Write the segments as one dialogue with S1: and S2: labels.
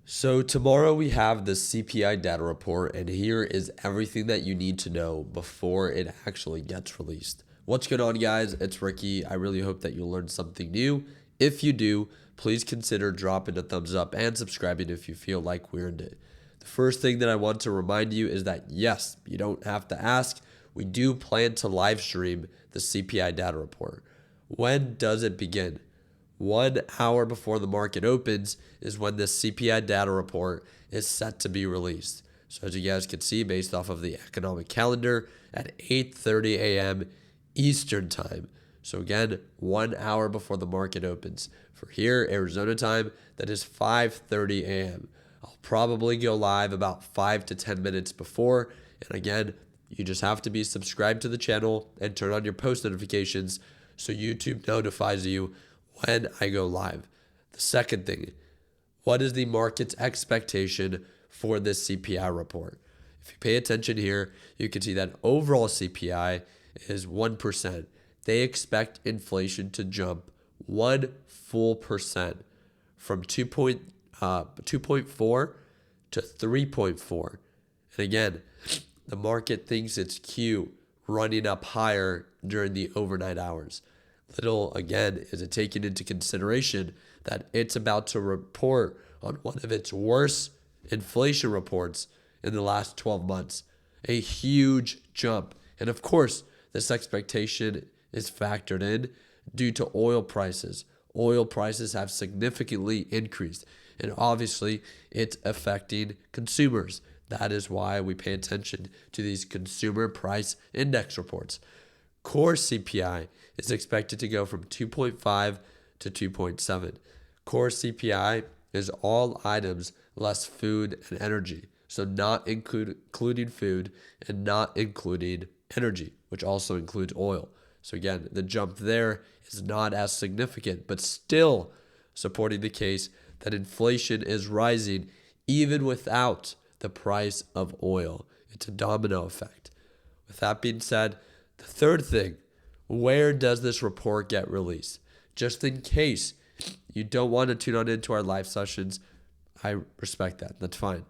S1: So tomorrow we have the CPI data report, and here is everything that you need to know before it actually gets released. What's going on, guys? It's Ricky. I really hope that you learned something new. If you do, please consider dropping a thumbs up and subscribing if you feel like we earned it. The first thing that I want to remind you is that yes, you don't have to ask. We do plan to live stream the CPI data report. When does it begin? 1 hour before the market opens is when the CPI data report is set to be released. So as you guys can see, based off of the economic calendar at 8:30 a.m. Eastern time. So again, 1 hour before the market opens. For here, Arizona time, that is 5:30 a.m. I'll probably go live about 5 to 10 minutes before. And again, you just have to be subscribed to the channel and turn on your post notifications so YouTube notifies you when I go live. The second thing, what is the market's expectation for this CPI report? If you pay attention here, you can see that overall CPI is 1%. They expect inflation to jump 1 full% from 2.4 to 3.4. And again, the market thinks it's Q running up higher during the overnight hours. Little, again, is it taken into consideration that it's about to report on one of its worst inflation reports in the last 12 months. A huge jump. And of course, this expectation is factored in due to oil prices. Oil prices have significantly increased, and obviously it's affecting consumers. That is why we pay attention to these consumer price index reports. Core CPI is expected to go from 2.5 to 2.7. Core CPI is all items less food and energy. So not including food and not including energy, which also includes oil. So again, the jump there is not as significant, but still supporting the case that inflation is rising even without the price of oil. It's a domino effect. With that being said, the third thing, where does this report get released? Just in case you don't want to tune on into our live sessions, I respect that. That's fine.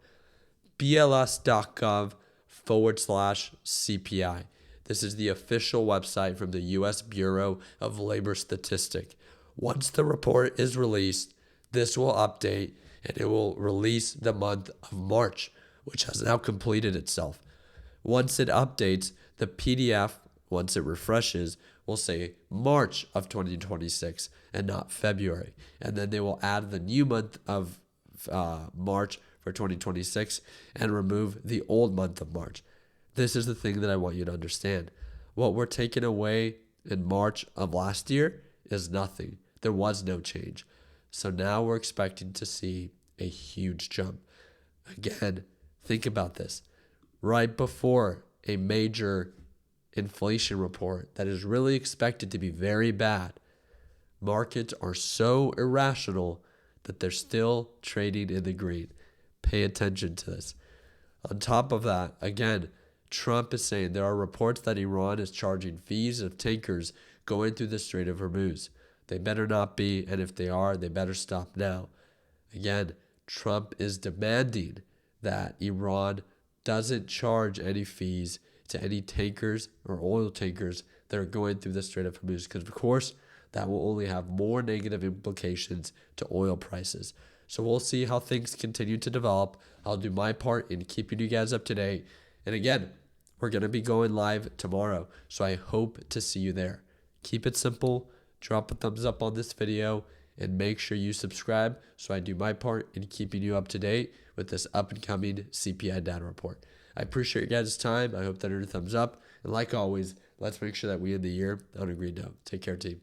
S1: BLS.gov/CPI. This is the official website from the U.S. Bureau of Labor Statistics. Once the report is released, this will update and it will release the month of March, which has now completed itself. Once it updates, the PDF, once it refreshes, will say March of 2026 and not February. And then they will add the new month of March for 2026 and remove the old month of March. This is the thing that I want you to understand. What we're taking away in March of last year is nothing. There was no change. So now we're expecting to see a huge jump. Again, think about this. Right before a major inflation report that is really expected to be very bad, markets are so irrational that they're still trading in the green. Pay attention to this. On top of that, again, Trump is saying there are reports that Iran is charging fees of tankers going through the Strait of Hormuz. They better not be, and if they are, they better stop now. Again, Trump is demanding that Iran doesn't charge any fees to any tankers or oil tankers that are going through the Strait of Hormuz, because of course that will only have more negative implications to oil prices. So we'll see how things continue to develop. I'll do my part in keeping you guys up to date. And again, we're going to be going live tomorrow, so I hope to see you there. Keep it simple, drop a thumbs up on this video, and make sure you subscribe so I do my part in keeping you up to date with this up-and-coming CPI data report. I appreciate your guys' time. I hope that it thumbs up. And like always, let's make sure that we end the year on a green note. Take care, team.